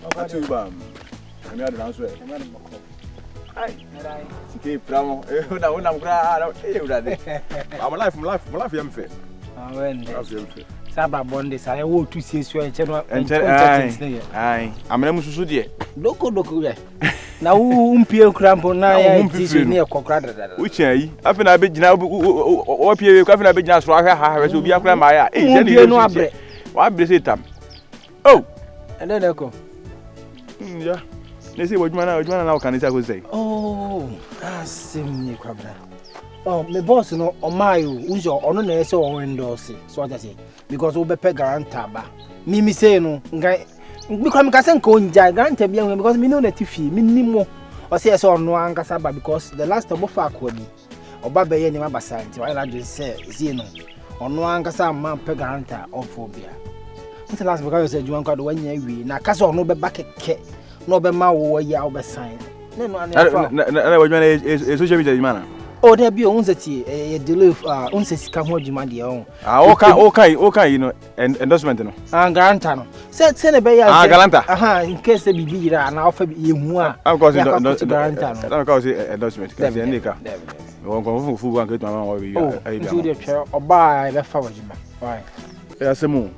ATUU bam. I'm here to answer. Ai, sikei pramo. Una mkura. I'm life yam fe. Saba bonde sa wo tu siesu enche ai amena mususu de doko we na wo mpie krampo na ya tisi ne kokra dada uchi ayi afi na begina o pie afi na begina so ahwe ha so obi akra ma ya se ne no abre wa abre se tam oh ene ne ko ya ne se wojuma na o kanisa go say oh asim ni kwabra oh me boss no o mayo unjo ono na ese o endorse so just say because we be guarantor ba me say no ngai because me kase nko nja guarantor bia because me no na TIPSY me nimo o say so ono ankasa ba because the last time ofa akwani oba be ye ni mabasa nti why not just say zie no ono ankasa man pe guarantor of phobia until last because say juan kwado wanya wi na kase ono be ba keke no be ma wo ya wo be sign no no na wajuma na social media mana oh there be on zeti e delay on se sika ho adwuma de on okay you know endorsement no guarantor no se ne be ya guarantor in case the bibi yira na ofa yehu a of course guarantor no na ka say endorsement ka say ndeka won ko fu gwan ke tuma ma we ayi bi de twa oba be fa wajuma why ya semu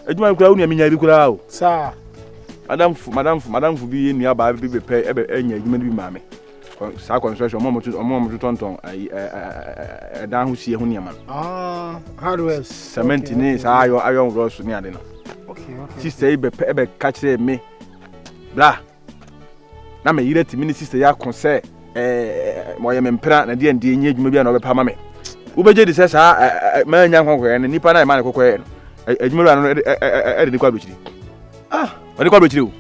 adwuma kura unu aminya bi kura o sa madam fu bi enu aba bi pe enya adwuma bi maame sa construction omo tonton dan hu sie hu niam hardware cement ni sa ayo gross ni ade no okay sister e be catch me bla na me yire ti mini sister ya konse mo ye mempra na de ende enye adwuma bia na obepa ma me wo beje di se sa ma nya nkwankwa ne nipa na ma ne kokwe no adwuma no e de kwa brochiri ode kwa brochiri o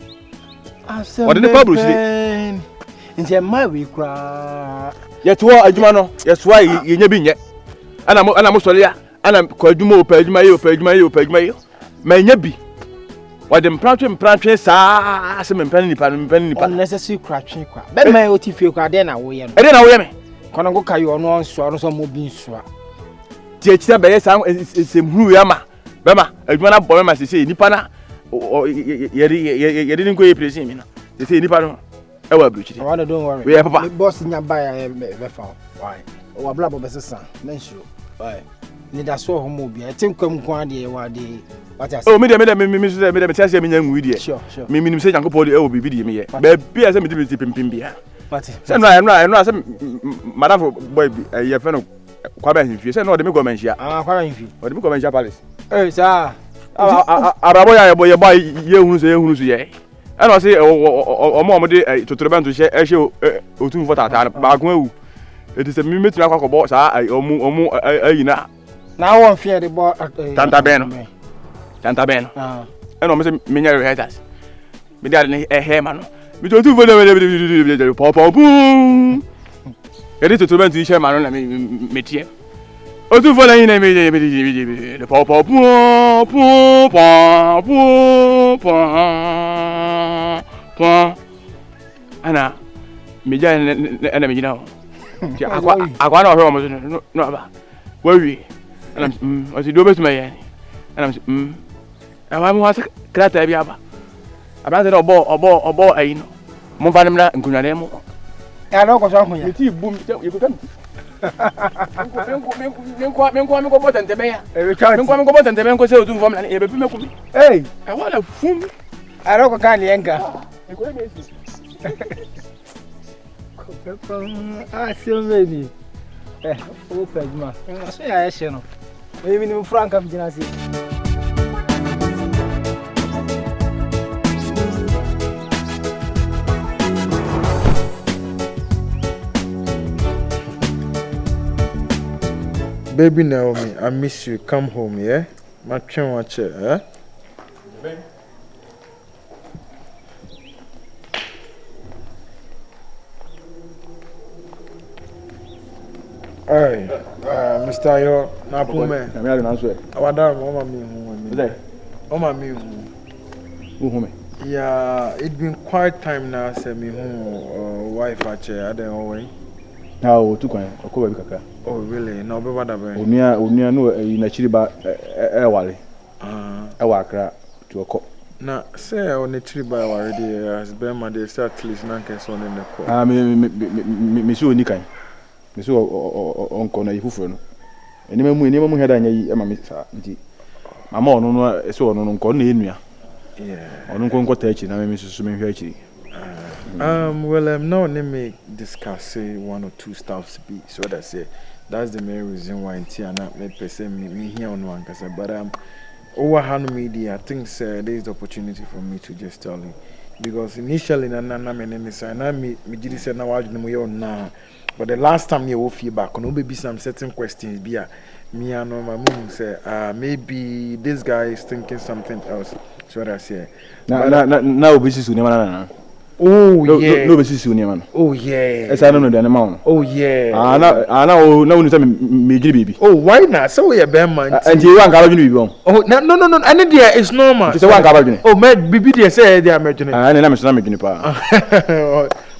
ode ne kwa brochiri nje ma we kra yeto adwuma no yeso yenya bi nye ana mo sole ya ana kwa adwuma o pa adwuma yo ma nya bi wade mprantwe saa se mempani nipa unnecessary cratching kwa be ma o tifie kwa de na wo ye no ede na wo ye me kono go kayo no nso so mo bi nso a ti ekita be ye sa semhuru ya ma be ma adwuma na bo me ma sese nipa na ye ni ko ye presi mi na sese nipa no ewa bruchiri wala don't worry we papa boss nya ba ya be fa why o bla bo be sesa na nso why ni da so ho mo bia tinkwam kwa de wa de what asa oh me tiase me nya nwu de sure me minim se yankopɔ de ewo bibi de me ye ba bia se me de pimpim bia what se no se madam boy ye fe no kwa ba himfie se no de me go menhia kwa ba himfie o de me go menhia palace sa arabo ya ye boy ye hunu so ye ana say omo de totorobento hye otun for tata ba ko awu eti se mi metuna akwakobo sa omo ayina na won fear the boy tanta ben ana mo se menya rehearsals mi dia ne hema no mi to tu de pop boom edi totorobento hye ma no na me tie otun for na yin na me de pop boom ana meja ana mejina akwa na ohwe mo no ba wawi ana o ti do betuma ye ana ama mo hasa krata bi aba abran de obo ayi no mo fa nem na nkunwade mo ya no ko so ahunya ti bum ye ko kan men ko botante be ya men ko botante be ko se otun fam na ye be pi meku eh I want a fum ara ko kan yenga e ko me si silveni o pegma so ya eshe no e mi ni franca fijina si Baby Naomi, I miss you. Come home, yeah? My train watch it, eh? Hey, Mr. Yo, na pume. I'm here to answer. Awada mama mi hu. Is Mama mi hu. Who me? Yeah, it's been quite time now say me hu wife ache aden owen. Now to kwan okoba bi kaka. Oh really? No be bad aben. Onua no na chiri ba wale. Ewa akra to oko. Na say on the tree by already as Bema they start at least nankes on in the call. Ah, me so ni kan. Me so on kono yi fufuro no. Eni mamu heada anya yi ama me sa nti. Mama ono no so ono no nko na enua. Yeah. Ono nko ta echi na me susu me hwe echi. Well, no, let me discuss say one or two stuffs be so that say that's the main reason why I'm not me person me here on one cause but over hand media I think there is the opportunity for me to just tell you because initially na me say na me did say na waju no yo na but the last time you feedback no be some certain questions be me and my mom say maybe this guy is thinking something else so what I say na obisi su ne na oh yeah no be sisi oniema no oh yeah esa no de na ma no oh yeah na unu say me giri baby oh why not so we a bear man and you wan ka ba dwene bibi on oh no and there is normal you say wan ka ba dwene oh me bibi there say they are me dwene na me so na me dwene pa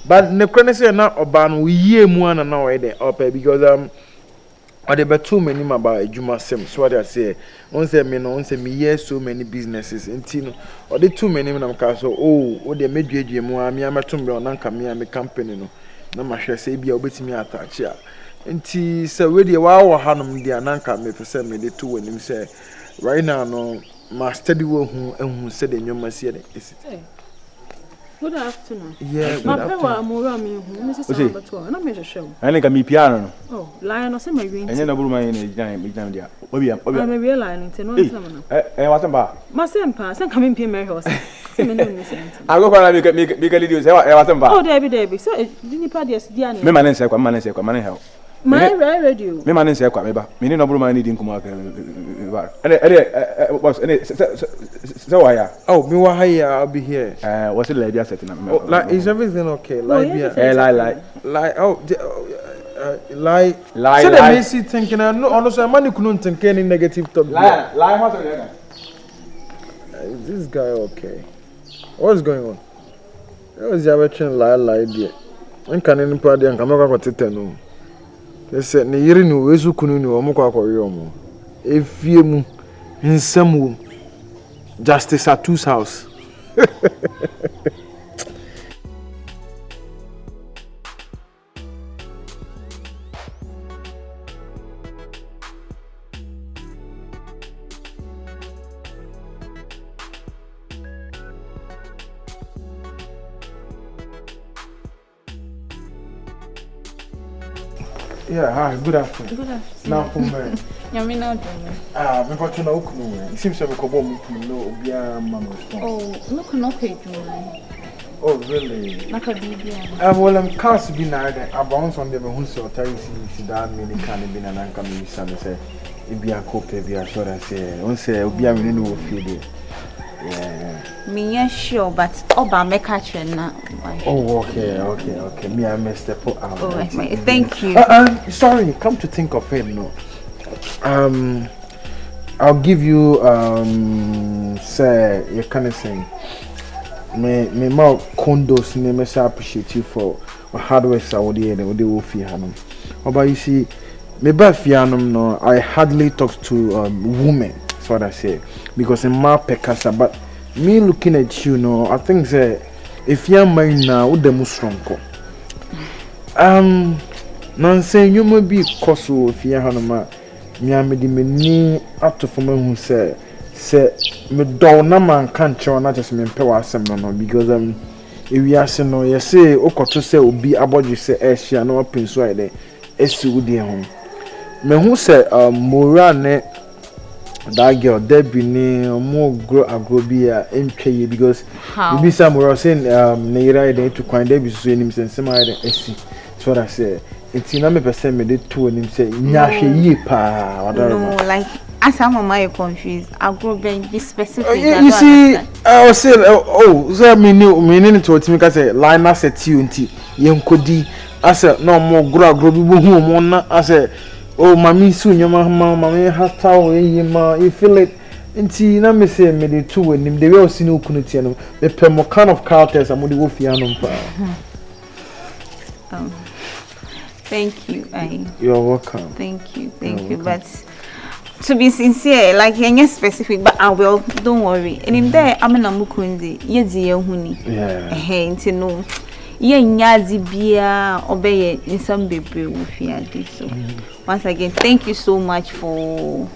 but ne kwane say na oba no yie mu ana na we dey up because or there be too many about ejuma sem so what I say on say me yes so many businesses enti no or the too many na mka so oh dey medwedwe mu a me amatom be on nka me company no na ma hwe say bia obetimi attach a enti say we dey wa wo hanom dia na nka me pese me dey to wanim say right now no ma study wo hu say the nyoma see dey esi. Good afternoon. Yeah, good afternoon. afternoon. Amura me hu Mrs. Sambato na me hwehwe. Ane ka mi piano no. Oh, line no say my win. Enye na buru man na ejina dia. Obi Me real line nti no ntama no. Watem ba. Ma sempa, sen ka me pie me hwe say. Say me no me say ntama. Ago kwa na mi ka lead you say watem ba. Oh, Debbie. So nipa dia si dia ni. Me manen say kwa manen help. My radio. Me manen say kwa me ba. Me ni no buru man ni di nkumo aka ba. Ene so why ya? Oh, me wa here I'll be here. What's the lady asset na me? Like is everything okay? Like like oh lie. So the Messi thinking no honestly man couldn't think any negative talk. Lie what are is this guy okay? What's going on? Was the watching lie there. When can any party and come back to no. They said ne yiri no wezu kunu ni omo kwa kwori omo. Efie mu nsam wo. Justice ATUU's house. Yeah, hi, good afternoon. Good afternoon. Now from where? Yami na do. Me got to know kunu. It seems to be ko bom kunu no obia man response. Oh, look no pay do. Oh, really? Naka bibia. Well, I'm cast be na there. About on the who so tell si that meaning can be na nanka me say e bia kope bia sure say on say obia me no feel yeah. Me yeah sure, but Oba make a trend now. Oh, okay. Me I messed up out. Oh, thank you. Sorry, come to think of it, no. I'll give you say you kind of saying me more condos me me say appreciate you for hard work I would do the wo fi hanum. But you see me ba fi hanum no I hardly talk to women. That's what I say because in my pekasa but me looking at you no I think say if you're mine now with them strong nan say you may be koso if you hanuma me amedi me ni ato for me who say me do na man kan che na just me pɛ wasem no because if we are say no you say okoto say obi abodu say ehia na open so ide esi wudi ho me who say mora ne that girl Debbie ni more grow be entwe because you be somewhere saying neira dey to kwan Debbie so enim sensem I dey esi so what I say it's na me person me dey to enim say nya hwe yi pa No, like as I'm my confused. I'll go be specific. You see I was say so me ni to timi ka say line asset you nti yenkodi as no more grow be bo hu mo na as oh, mommy, soon your mamma has tower you feel it. Nti na me say me the two when him they will see no kunuti no me pe mo kind of characters am the wolf yanum pa. Thank you. You're welcome. Thank you. But to be sincere, like you're specific, but I will. Don't worry. And in there, I'm in Amukundi. Yes, yeah, honey. Yeah. Hey, you know. Yeah, nyazi bia obey in some baby with you. So once again, thank you so much for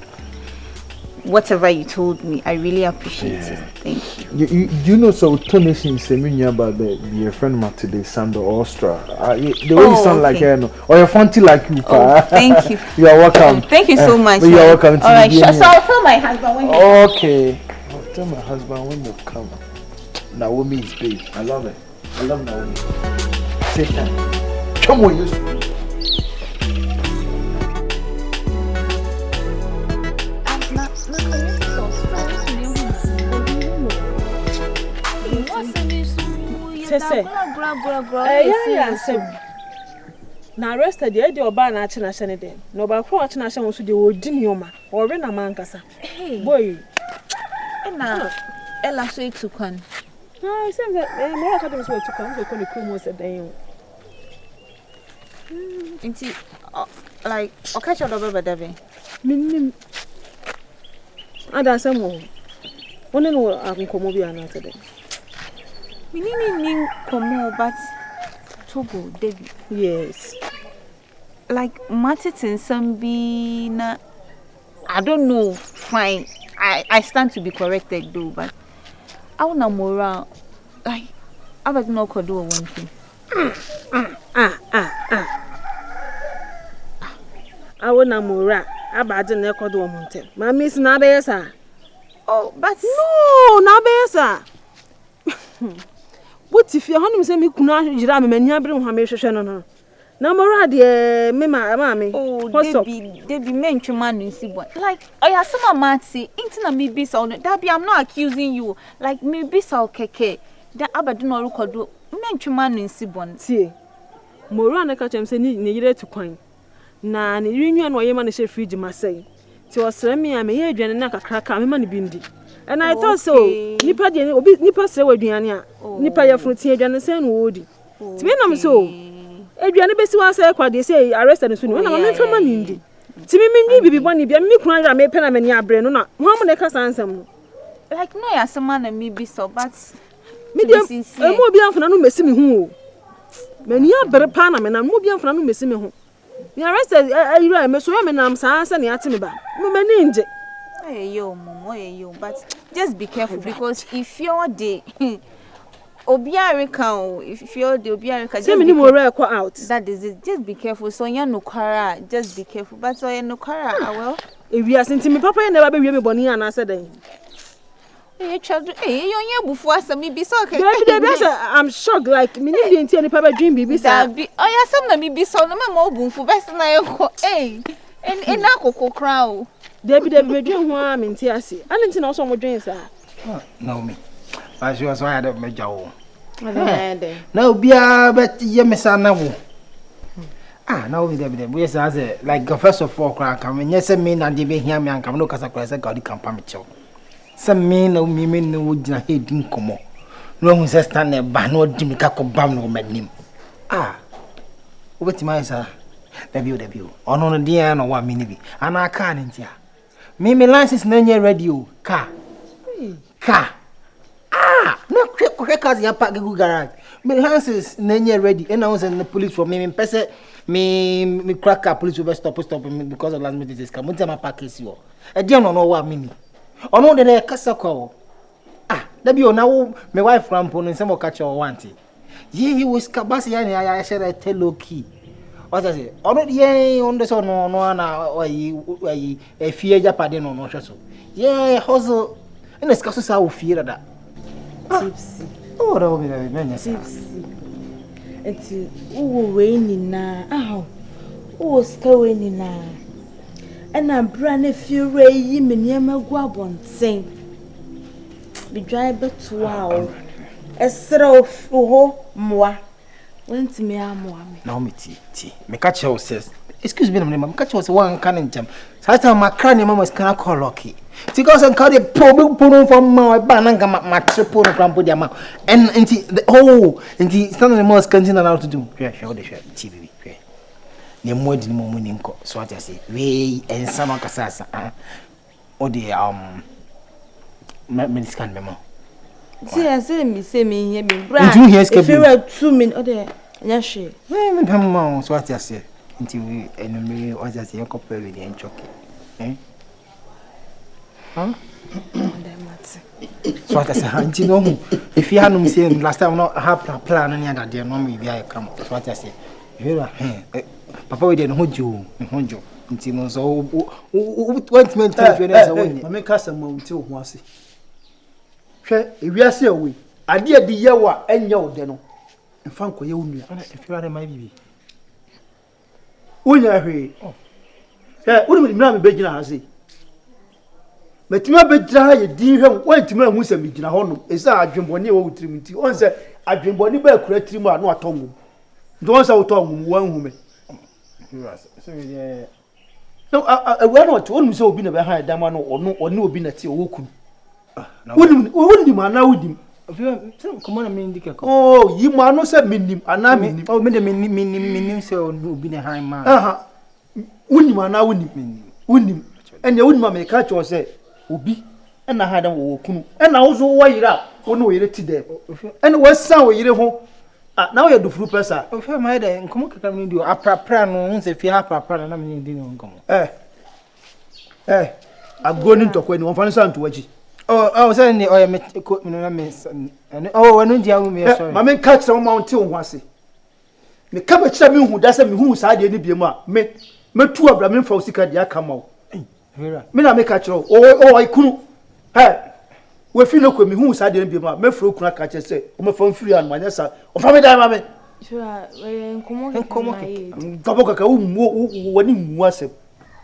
whatever you told me. I really appreciate it. Thank you. You know, so Tony saying about your friend Matilda Sando Ostra. The way you sound like her, or you're funny like you. Thank you. You are welcome. Thank you so much. You are welcome. All right, so I'll tell my husband when you come. Okay. I'll tell my husband when you come. Naomi is big. I love it. I love Naomi. Take time. Come on, you. Na arrested the idea oba na achi na hye ne den. No ba kro achi na hye won so de odi nioma. Ore na mankasa. Boy. Na Ella so itu kan. I said that more academy so to come to Kumo said then. Inti like okay cho do bebe debe. Minim. Ada samo. One no akonkomo bi ana today. Minim komo but Togo David. Yes. Like Martin Sambi na I don't know. Fine. I stand to be corrected though, but I wanna moral like I was not could do one thing. I wanna moral. I bad na could do one thing. My miss na be sir. Oh, but no, na be sir. What if you honey say me kuna jira me mani abre ho me hwehwe no. Na moral de me maame. Oh, Debbie mentwema no nsi boy. Like I have some matsi into na me bisa on that be I'm not accusing you. Like me bisa okeke. That abadu no record mentwema no nsi bon. Tie. Moral na ka chem say ni yire to kwan. Na ne renwa no yema no she fridge masai. Ti osere me ya me ye aduane na kakra ka me ma ne bindi. And I thought so. Nipa de obi nipa se waduane a. Nipa ya funu tie aduane se no wodi. Ti me nam so. Aduane besi wan say kwade say arrested so no na me fama ni ndi. Ti me nyi bibi boni bia me kun ara me pe na me ni abre no na. Ho am na ka sansam no. Like no ya sama na me bi so but me dem emo obi amfana no mesi me hu o. Mani abre pa na me na mo obi amfana no mesi me hu. Me arrested ayira me so ya me nam sa ase na ate me ba. Mo mani nje. Yo momo yo but just be careful because if you're the Obiarika, if you're the Obiarika, just be out. That is it. Just be careful. So you're no kara. Just be careful. But so you're no kara. Well, if you are sending me, Papa, you never be me boni and I said, "Hey, child, hey, you're before some me be so okay." I'm shocked. Like me didn't tell any Papa dream be that be. Oh yeah, some me be so no more boom for best na yo. Hey, and na koko crow. Debbie me dream ho am ntiase. Ani nti na so mo dream sa. No me. As you was why I don't make jaw. No, bia but ye me sana wo. Now we we say like first of all crack am nye se me na de be hia me anka no kasa kra se ka di kampa me chew. Se me na me no wo gina he di nkomo. No hu se stand e ba no di me ka ko bam no manim. Obeti mai sa. Debi. Ono no dia no wa me ni bi. Ana ka ni ntia. Me license na nye radio car. No quick cars ya park go garage. Me license na nye ready. And I was in the police for me pese me crack car police over stop me because of last minute is come. Until my park is you. E dia no wa me. Ono de kasa ko. Debi o na wo me wife from pon nsem o catch o want. Ye was kabasi ya ya share tell key. What I say? Ono ye on the so no na oyi FIE japade no hwe so. Ye hustle. Ina skaso sa wo FIE da. Tipsy. Oh, that will be very nice. Tipsy. Enti wo we ni na. Wo ska we ni na. Ena bra na fiure yi me niam agu abonten. Bi dwan beto a. Esra ho moa. Went me amoa me. Now me ti. Me catch you says. Excuse me, me catch you one can in jam. Sata makra ni mama is kana call lucky. Because I call the problem from my banana my triple grandpa diama. And the stand the most continue allowed to do. Yeah, show the TV. ne mo di mo mu ni nko so ati ase we ensa no kasasa o de me scan me mo say me here be bra if you were 2 minutes o de nya hwe me pam mo so ati ase nti we enemy o ati ase enko pere de enchoke so ati ase nti no hu if you hanum say last time no have plan ni ada de no me bia come so ati ase Vera, papa we dey no hojo nti no so want me to feel na so woni mama kasa ma nti ho ase hwe ewiase awe ade ade yewa enya wo de no mfa nkoye wonua ana efira ma bibi wonya hwe woni me mra me begina ha se metima begira ha ye din hwe wantima hu se me gina ho no esa adwembone wo wutirim nti on se adwembone ba kura tirim a no atongu don't say what one woman. No, I want to only so be never hide Damano or no be at your woken. Wouldn't man now with him? Come on, I mean, oh, you man no said minim, and I mean, oh, meaning so no be a high man. Wouldn't man now with him, and you wouldn't make catch or say, Ubi, and I had a woken, and I also wire up, when we read them. And what's sound you home? Now you do fruit person. Oh, for my day, and come on, do a prano, if you have a prana, I'm in dinner. I'm going into when one finds out to watch it. Oh, certainly, I met a cook, and oh, and you me, sorry. My man catch some mountain once. Me come a champion who doesn't who's had any be ma, me 2 of them for sick at come out. Me not make catch all. Oh, I couldn't. Hey. We feel no me who said be ma me fro kuna catch say o me fon free and manesa o fa me die ma me sure we nkomo gabo kaka woni mu asem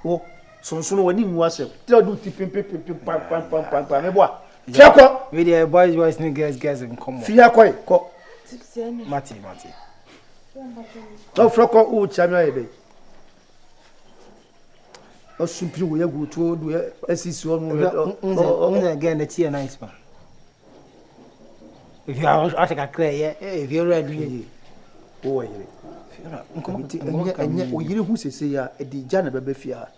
o sonsono woni mu asem tell do tipim pam me boa fia ko we the boys ni girls nkomo fia ko tipsy mati o fro ko o chamia ebe o sumpri wo ya gutu do asisi on again the tea nice man if you are at a clear if you ready o yire nkomo enya o yire hu sese ya e di jana bebe fia